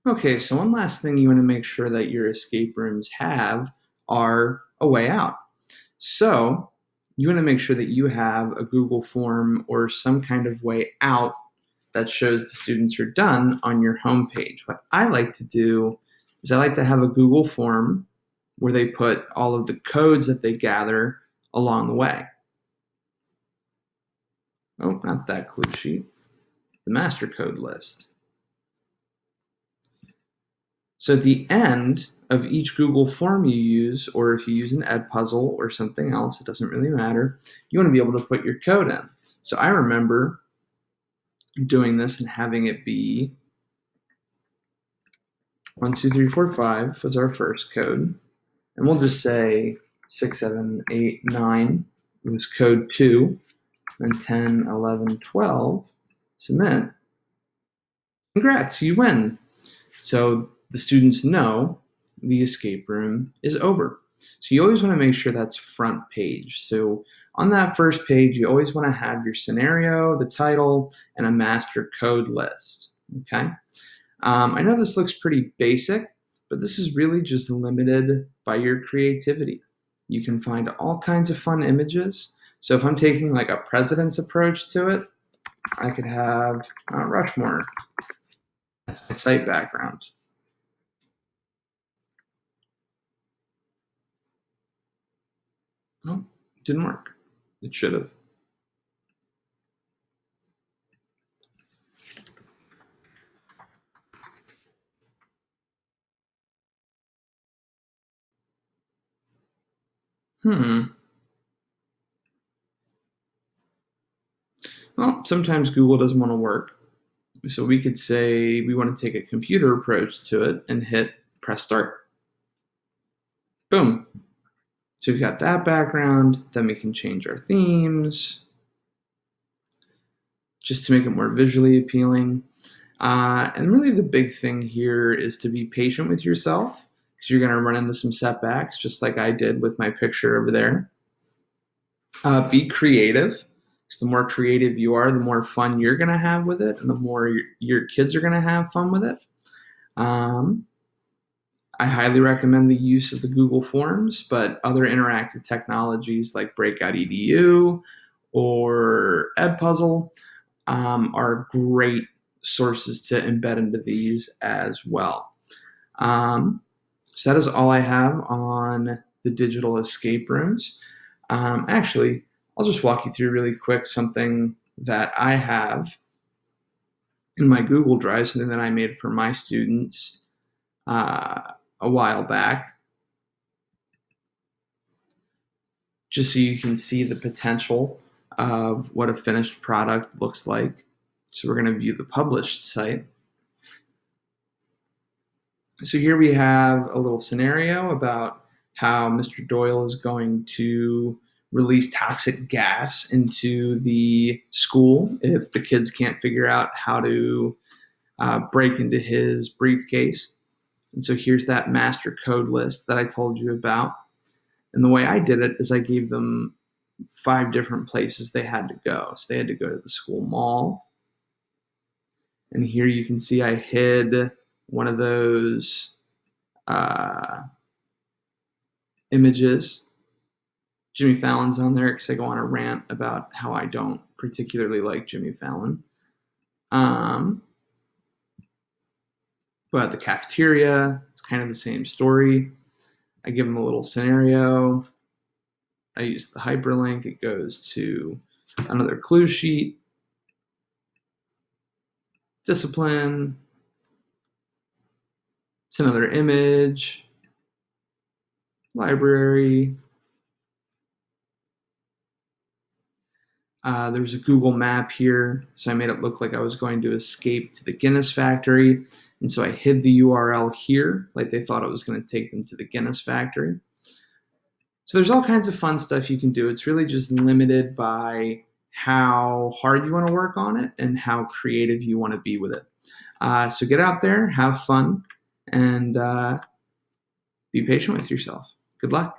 Okay, so one last thing you want to make sure that your escape rooms have are a way out. So you want to make sure that you have a Google form or some kind of way out that shows the students are done on your homepage. What I like to do is I like to have a Google form where they put all of the codes that they gather along the way. Oh, not that clue sheet, the master code list. So at the end of each Google form you use, or if you use an Edpuzzle or something else, it doesn't really matter, you want to be able to put your code in. So I remember doing this and having it be 1, 2, 3, 4, 5 was our first code. And we'll just say 6, 7, 8, 9 was code 2, and 10, 11, 12, submit. Congrats, you win. So the students know the escape room is over. So you always want to make sure that's front page. So on that first page, you always want to have your scenario, the title, and a master code list. Okay. I know this looks pretty basic, but this is really just limited by your creativity. You can find all kinds of fun images. So if I'm taking like a president's approach to it, I could have Rushmore as my site background. Oh, it didn't work. It should have. Well, sometimes Google doesn't want to work. So we could say we want to take a computer approach to it and hit press start. Boom. So we've got that background. Then we can change our themes just to make it more visually appealing. And really the big thing here is to be patient with yourself because you're going to run into some setbacks just like I did with my picture over there. Be creative. Because the more creative you are, the more fun you're going to have with it and the more your kids are going to have fun with it. I highly recommend the use of the Google Forms, but other interactive technologies like Breakout EDU or Edpuzzle are great sources to embed into these as well. So that is all I have on the digital escape rooms. Actually, I'll just walk you through really quick something that I have in my Google Drive, something that I made for my students a while back, just so you can see the potential of what a finished product looks like. So we're going to view the published site. So here we have a little scenario about how Mr. Doyle is going to release toxic gas into the school if the kids can't figure out how to break into his briefcase. And so here's that master code list that I told you about. And the way I did it is I gave them 5 different places they had to go. So they had to go to the school mall. And here you can see I hid one of those images. Jimmy Fallon's on there because I go on a rant about how I don't particularly like Jimmy Fallon. But the cafeteria, it's kind of the same story. I give them a little scenario. I use the hyperlink. It goes to another clue sheet. Discipline. It's another image. Library. There's a Google map here, so I made it look like I was going to escape to the Guinness factory, and so I hid the URL here, like they thought it was going to take them to the Guinness factory. So there's all kinds of fun stuff you can do. It's really just limited by how hard you want to work on it and how creative you want to be with it. So get out there, have fun, and be patient with yourself. Good luck.